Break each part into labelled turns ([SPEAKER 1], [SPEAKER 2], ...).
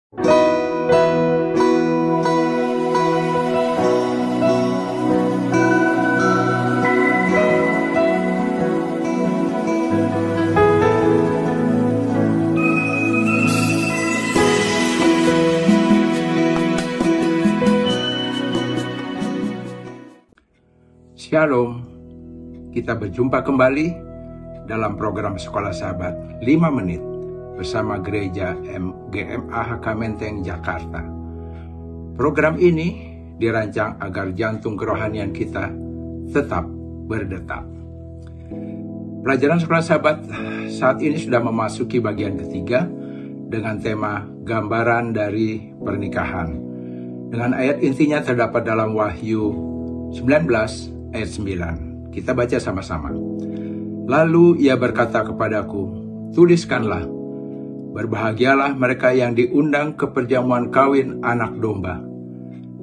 [SPEAKER 1] Shalom, kita berjumpa kembali dalam program Sekolah Sahabat 5 Menit bersama Gereja GMAHK Menteng, Jakarta. Program ini dirancang agar jantung kerohanian kita tetap berdetak. Pelajaran Sekolah Sahabat saat ini sudah memasuki bagian ketiga dengan tema gambaran dari pernikahan. Dengan ayat intinya terdapat dalam Wahyu 19 ayat 9. Kita baca sama-sama. Lalu ia berkata kepadaku, tuliskanlah, berbahagialah mereka yang diundang ke perjamuan kawin anak domba.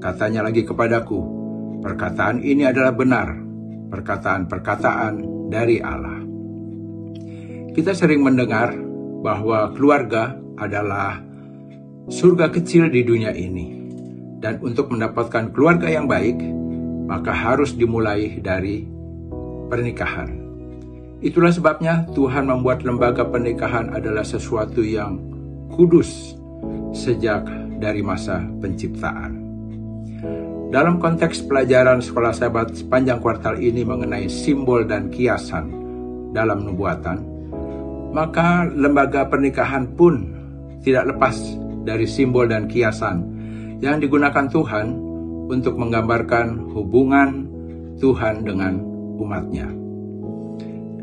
[SPEAKER 1] Katanya lagi kepadaku, perkataan ini adalah benar, perkataan-perkataan dari Allah. Kita sering mendengar bahwa keluarga adalah surga kecil di dunia ini. Dan untuk mendapatkan keluarga yang baik, maka harus dimulai dari pernikahan. Itulah sebabnya Tuhan membuat lembaga pernikahan adalah sesuatu yang kudus sejak dari masa penciptaan. Dalam konteks pelajaran Sekolah Sahabat sepanjang kuartal ini mengenai simbol dan kiasan dalam nubuatan, maka lembaga pernikahan pun tidak lepas dari simbol dan kiasan yang digunakan Tuhan untuk menggambarkan hubungan Tuhan dengan umatnya.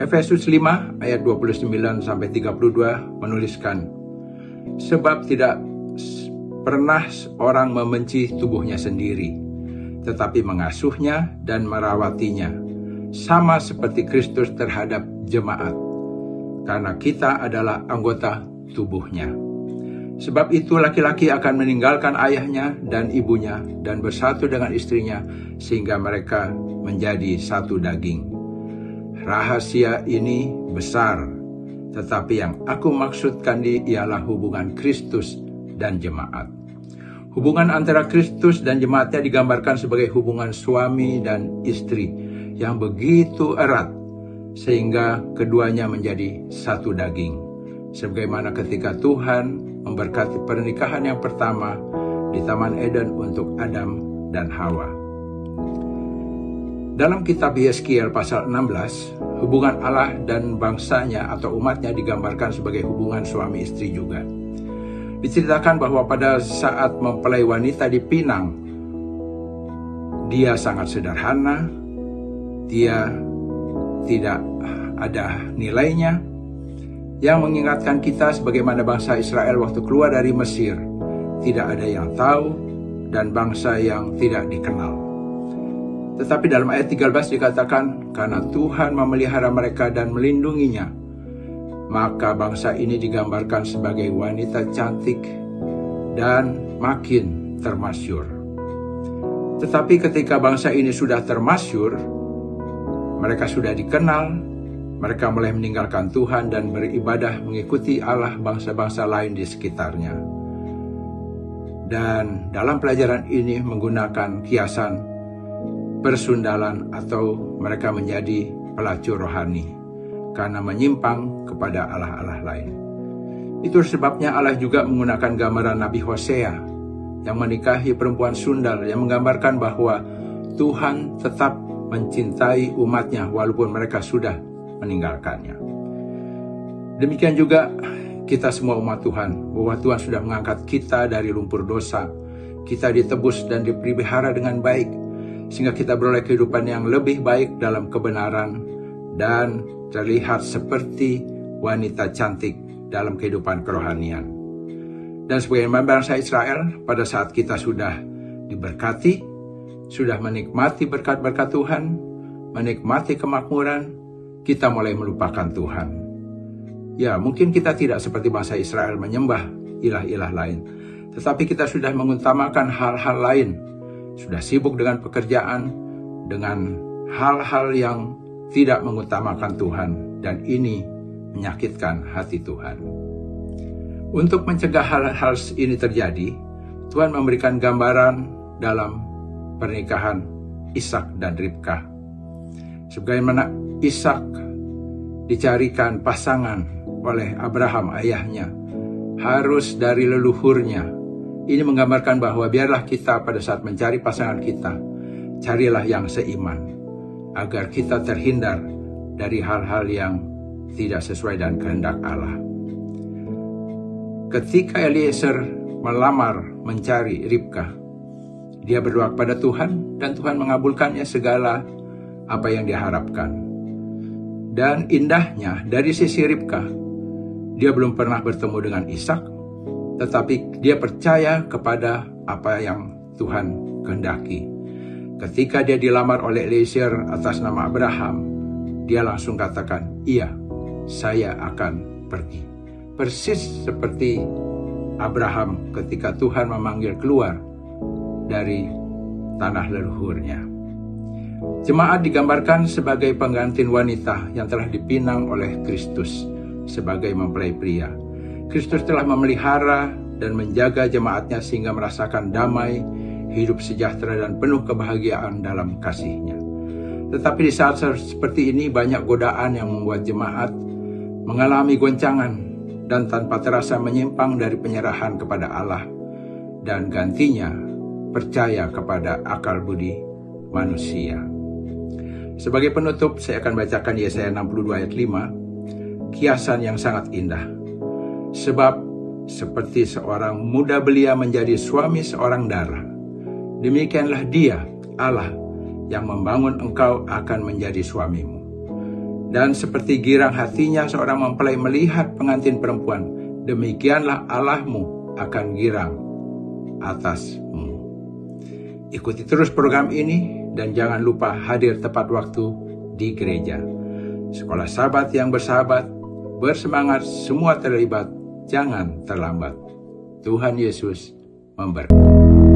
[SPEAKER 1] Efesus 5 ayat 29-32 menuliskan, sebab tidak pernah orang membenci tubuhnya sendiri, tetapi mengasuhnya dan merawatinya, sama seperti Kristus terhadap jemaat, karena kita adalah anggota tubuhnya. Sebab itu laki-laki akan meninggalkan ayahnya dan ibunya dan bersatu dengan istrinya sehingga mereka menjadi satu daging. Rahasia ini besar, tetapi yang aku maksudkan ialah hubungan Kristus dan jemaat. Hubungan antara Kristus dan jemaatnya digambarkan sebagai hubungan suami dan istri yang begitu erat sehingga keduanya menjadi satu daging. Sebagaimana ketika Tuhan memberkati pernikahan yang pertama di Taman Eden untuk Adam dan Hawa. Dalam kitab Yeskiel pasal 16, hubungan Allah dan bangsanya atau umatnya digambarkan sebagai hubungan suami istri juga. Diceritakan bahwa pada saat mempelai wanita dipinang, dia sangat sederhana, dia tidak ada nilainya, yang mengingatkan kita sebagaimana bangsa Israel waktu keluar dari Mesir, tidak ada yang tahu dan bangsa yang tidak dikenal. Tetapi dalam ayat 13 dikatakan, karena Tuhan memelihara mereka dan melindunginya, maka bangsa ini digambarkan sebagai wanita cantik dan makin termasyur. Tetapi ketika bangsa ini sudah termasyur, mereka sudah dikenal, mereka mulai meninggalkan Tuhan dan beribadah mengikuti Allah bangsa-bangsa lain di sekitarnya. Dan dalam pelajaran ini menggunakan kiasan persundalan atau mereka menjadi pelacur rohani karena menyimpang kepada Allah-Allah lain. Itu sebabnya Allah juga menggunakan gambaran Nabi Hosea yang menikahi perempuan sundal yang menggambarkan bahwa Tuhan tetap mencintai umatnya walaupun mereka sudah meninggalkannya. Demikian juga kita semua umat Tuhan, bahwa Tuhan sudah mengangkat kita dari lumpur dosa. Kita ditebus dan dipelihara dengan baik, sehingga kita beroleh kehidupan yang lebih baik dalam kebenaran dan terlihat seperti wanita cantik dalam kehidupan kerohanian. Dan sebagai bangsa Israel, pada saat kita sudah diberkati, sudah menikmati berkat-berkat Tuhan, menikmati kemakmuran, kita mulai melupakan Tuhan. Ya, mungkin kita tidak seperti bangsa Israel menyembah ilah-ilah lain, tetapi kita sudah mengutamakan hal-hal lain, sudah sibuk dengan pekerjaan, dengan hal-hal yang tidak mengutamakan Tuhan, dan ini menyakitkan hati Tuhan. Untuk mencegah hal-hal ini terjadi, Tuhan memberikan gambaran dalam pernikahan Ishak dan Ribka. Sebagaimana Ishak dicarikan pasangan oleh Abraham ayahnya, harus dari leluhurnya. Ini menggambarkan bahwa biarlah kita pada saat mencari pasangan kita, carilah yang seiman, agar kita terhindar dari hal-hal yang tidak sesuai dengan kehendak Allah. Ketika Eliezer melamar mencari Ribka, dia berdoa kepada Tuhan dan Tuhan mengabulkannya segala apa yang diharapkan. Dan indahnya dari sisi Ribka, dia belum pernah bertemu dengan Ishak, tetapi dia percaya kepada apa yang Tuhan kehendaki. Ketika dia dilamar oleh Eliezer atas nama Abraham, dia langsung katakan, "Iya, saya akan pergi." Persis seperti Abraham ketika Tuhan memanggil keluar dari tanah leluhurnya. Jemaat digambarkan sebagai pengantin wanita yang telah dipinang oleh Kristus sebagai mempelai pria. Kristus telah memelihara dan menjaga jemaatnya sehingga merasakan damai, hidup sejahtera dan penuh kebahagiaan dalam kasih-Nya. Tetapi di saat seperti ini banyak godaan yang membuat jemaat mengalami goncangan dan tanpa terasa menyimpang dari penyerahan kepada Allah dan gantinya percaya kepada akal budi manusia. Sebagai penutup, saya akan bacakan Yesaya 62 ayat 5, kiasan yang sangat indah. Sebab seperti seorang muda belia menjadi suami seorang dara, demikianlah Dia, Allah, yang membangun engkau akan menjadi suamimu. Dan seperti girang hatinya seorang mempelai melihat pengantin perempuan, demikianlah Allahmu akan girang atasmu. Ikuti terus program ini dan jangan lupa hadir tepat waktu di gereja. Sekolah Sabat yang bersahabat, bersemangat, semua terlibat, jangan terlambat. Tuhan Yesus memberkati.